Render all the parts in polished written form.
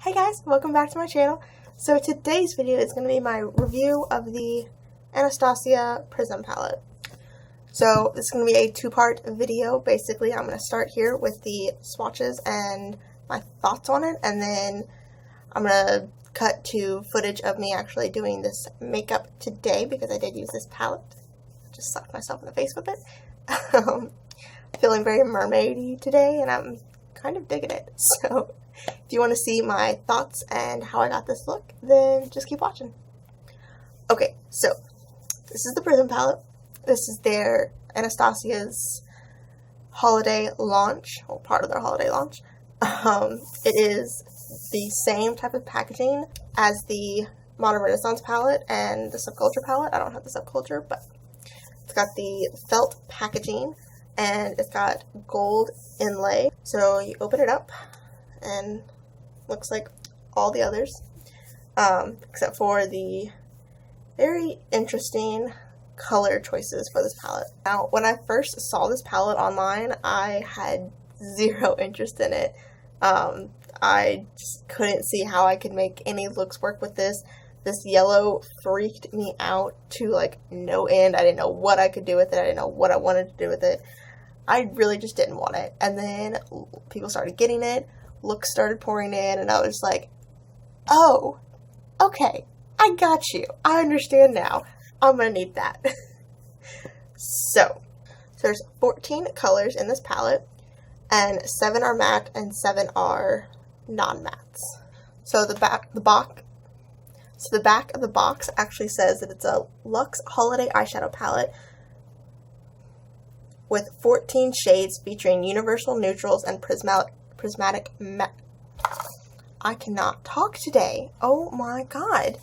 Hey guys, welcome back to my channel. So today's video is going to be my review of the Anastasia Prism palette. So this is going to be a two-part video. Basically, I'm going to start here with the swatches and my thoughts on it, and then I'm going to cut to footage of me actually doing this makeup today because I did use this palette. Just slapped myself in the face with it. Feeling very mermaidy today, and I'm kind of digging it. So if you want to see my thoughts and how I got this look, then just keep watching. Okay, so this is the Prism palette. This is their Anastasia's holiday launch, or part of their holiday launch. It is the same type of packaging as the Modern Renaissance palette and the Subculture palette. I don't have the Subculture, but it's got the felt packaging and it's got gold inlay. So you open it up and looks like all the others, except for the very interesting color choices for this palette. Now, when I first saw this palette online, I had zero interest in it. I just couldn't see how I could make any looks work with this. This yellow freaked me out to like no end. I didn't know what I could do with it. I didn't know what I wanted to do with it. I really just didn't want it. And then people started getting it. Looks started pouring in, and I was like, oh, okay, I got you. I understand now. I'm gonna need that. So there's 14 colors in this palette, and 7 are matte and 7 are non-mattes. So the back of the box actually says that it's a luxe holiday eyeshadow palette with 14 shades featuring universal neutrals and prismatic matte. I cannot talk today. Oh my god.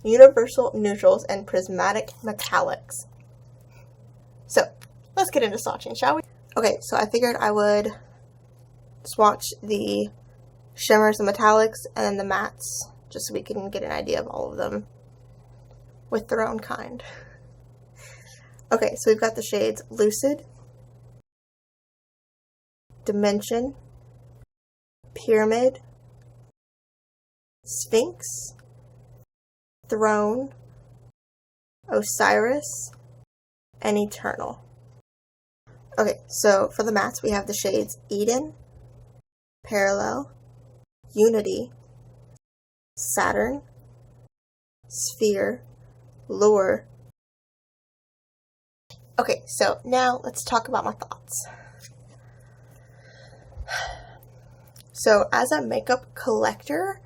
Universal neutrals and prismatic metallics. So, let's get into swatching, shall we? Okay, so I figured I would swatch the shimmers and metallics and the mattes, just so we can get an idea of all of them with their own kind. Okay, so we've got the shades Lucid, Dimension, Pyramid, Sphinx, Throne, Osiris, and Eternal. Okay, so for the mattes we have the shades Eden, Parallel, Unity, Saturn, Sphere, Lure. Okay, so now let's talk about my thoughts. So as a makeup collector,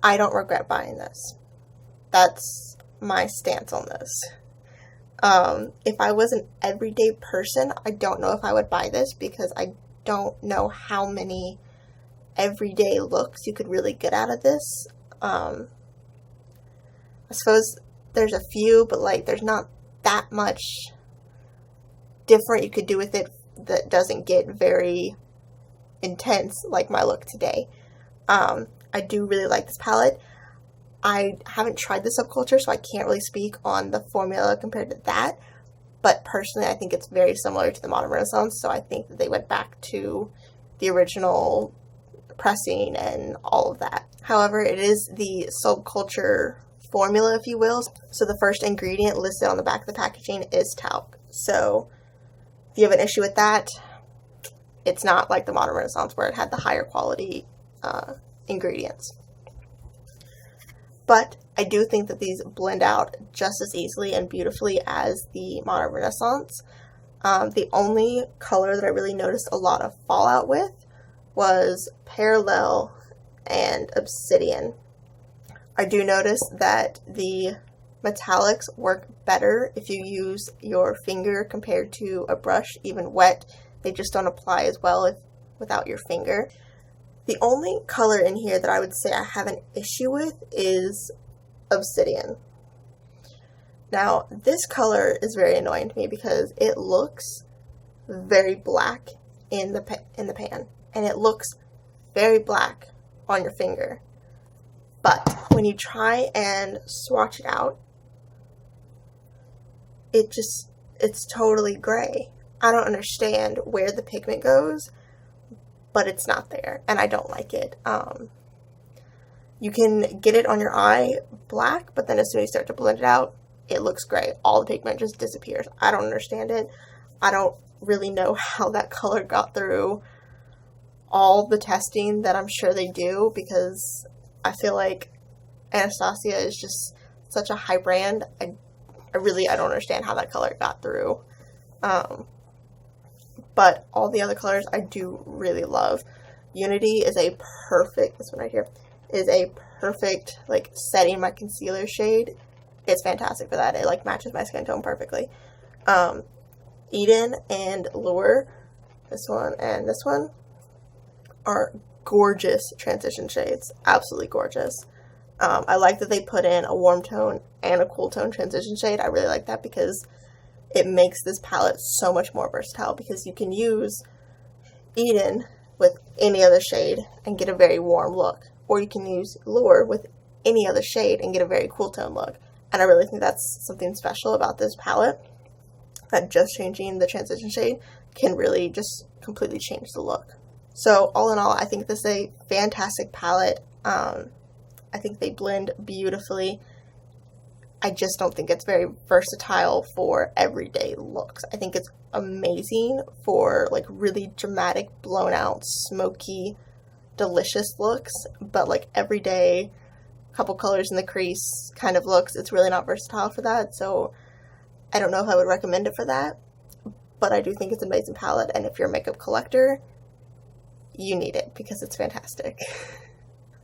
I don't regret buying this. That's my stance on this. If I was an everyday person, I don't know if I would buy this because I don't know how many everyday looks you could really get out of this. I suppose there's a few, but like there's not that much different you could do with it that doesn't get very intense like my look today. I do really like this palette. I haven't tried the Subculture, so I can't really speak on the formula compared to that, but personally I think it's very similar to the Modern Renaissance, so I think that they went back to the original pressing and all of that. However, it is the Subculture formula, if you will, so the first ingredient listed on the back of the packaging is talc. So if you have an issue with that, it's not like the Modern Renaissance where it had the higher quality ingredients. But I do think that these blend out just as easily and beautifully as the Modern Renaissance. The only color that I really noticed a lot of fallout with was Parallel and Obsidian. I do notice that the metallics work better if you use your finger compared to a brush, even wet. They just don't apply as well without your finger. The only color in here that I would say I have an issue with is Obsidian. Now, this color is very annoying to me because it looks very black in the pan, and it looks very black on your finger. But when you try and swatch it out, it's totally gray. I don't understand where the pigment goes, but it's not there, and I don't like it. You can get it on your eye black, but then as soon as you start to blend it out, it looks gray. All the pigment just disappears. I don't understand it. I don't really know how that color got through all the testing that I'm sure they do, because I feel like Anastasia is just such a high brand. I don't understand how that color got through. But all the other colors I do really love. Unity is a perfect, this one right here, is a perfect, like, setting my concealer shade. It's fantastic for that. It, like, matches my skin tone perfectly. Eden and Lure, this one and this one, are gorgeous transition shades. Absolutely gorgeous. I like that they put in a warm tone and a cool tone transition shade. I really like that because it makes this palette so much more versatile, because you can use Eden with any other shade and get a very warm look, or you can use Lure with any other shade and get a very cool tone look. And I really think that's something special about this palette, that just changing the transition shade can really just completely change the look. So all in all, I think this is a fantastic palette. I think they blend beautifully. I just don't think it's very versatile for everyday looks. I think it's amazing for, like, really dramatic, blown out, smoky, delicious looks, but like everyday, couple colors in the crease kind of looks, it's really not versatile for that. So I don't know if I would recommend it for that, but I do think it's an amazing palette, and if you're a makeup collector, you need it because it's fantastic.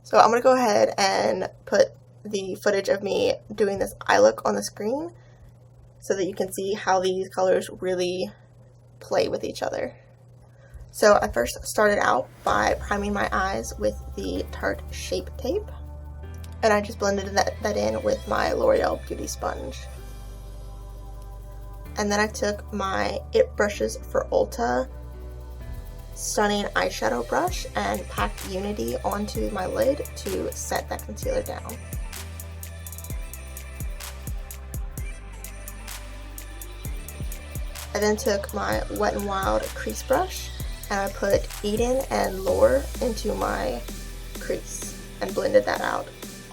So I'm going to go ahead and put the footage of me doing this eye look on the screen so that you can see how these colors really play with each other. So I first started out by priming my eyes with the Tarte Shape Tape, and I just blended that in with my L'Oreal Beauty Sponge. And then I took my It Brushes for Ulta Stunning Eyeshadow Brush and packed Unity onto my lid to set that concealer down. I then took my Wet n Wild crease brush and I put Eden and Lure into my crease and blended that out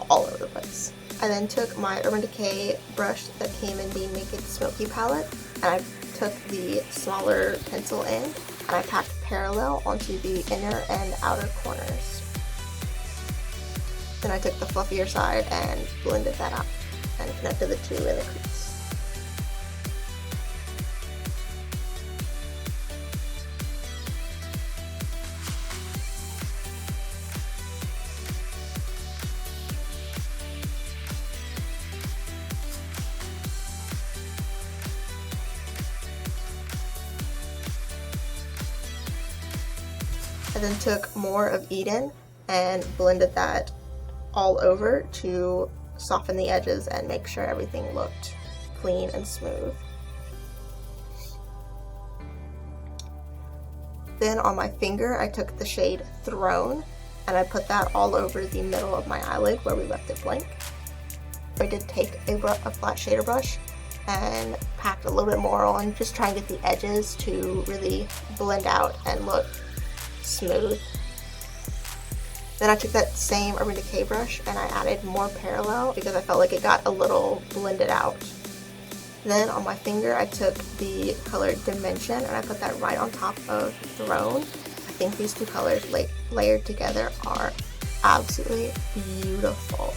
all over the place. I then took my Urban Decay brush that came in the Naked Smoky palette, and I took the smaller pencil end and I packed parallel onto the inner and outer corners. Then I took the fluffier side and blended that out and connected the two in the crease. I then took more of Eden and blended that all over to soften the edges and make sure everything looked clean and smooth. Then on my finger, I took the shade Throne and I put that all over the middle of my eyelid where we left it blank. I did take a flat shader brush and packed a little bit more on, just trying to get the edges to really blend out and look smooth. Then I took that same Urban Decay brush and I added more parallel because I felt like it got a little blended out. Then on my finger I took the color Dimension and I put that right on top of Throne. I think these two colors layered together are absolutely beautiful.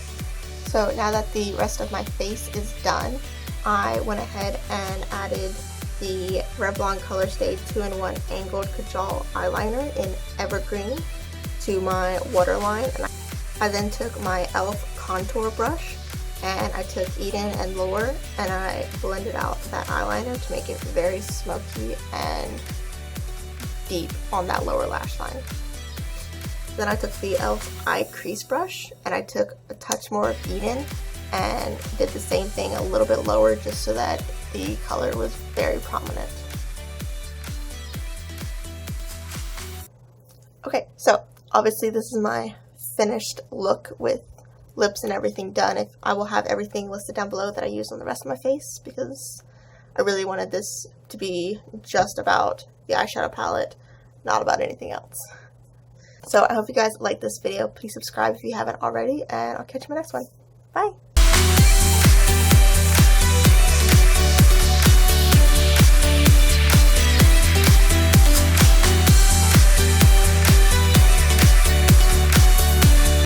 So now that the rest of my face is done, I went ahead and added the Revlon Color Stay 2-in-1 Angled Kajal Eyeliner in Evergreen to my waterline. And I then took my e.l.f. contour brush and I took Eden and Lure and I blended out that eyeliner to make it very smoky and deep on that lower lash line. Then I took the e.l.f. eye crease brush and I took a touch more of Eden and did the same thing a little bit lower just so that the color was very prominent. Okay, so obviously this is my finished look with lips and everything done. I will have everything listed down below that I use on the rest of my face because I really wanted this to be just about the eyeshadow palette, not about anything else. So I hope you guys like this video. Please subscribe if you haven't already, and I'll catch you in my next one. Bye!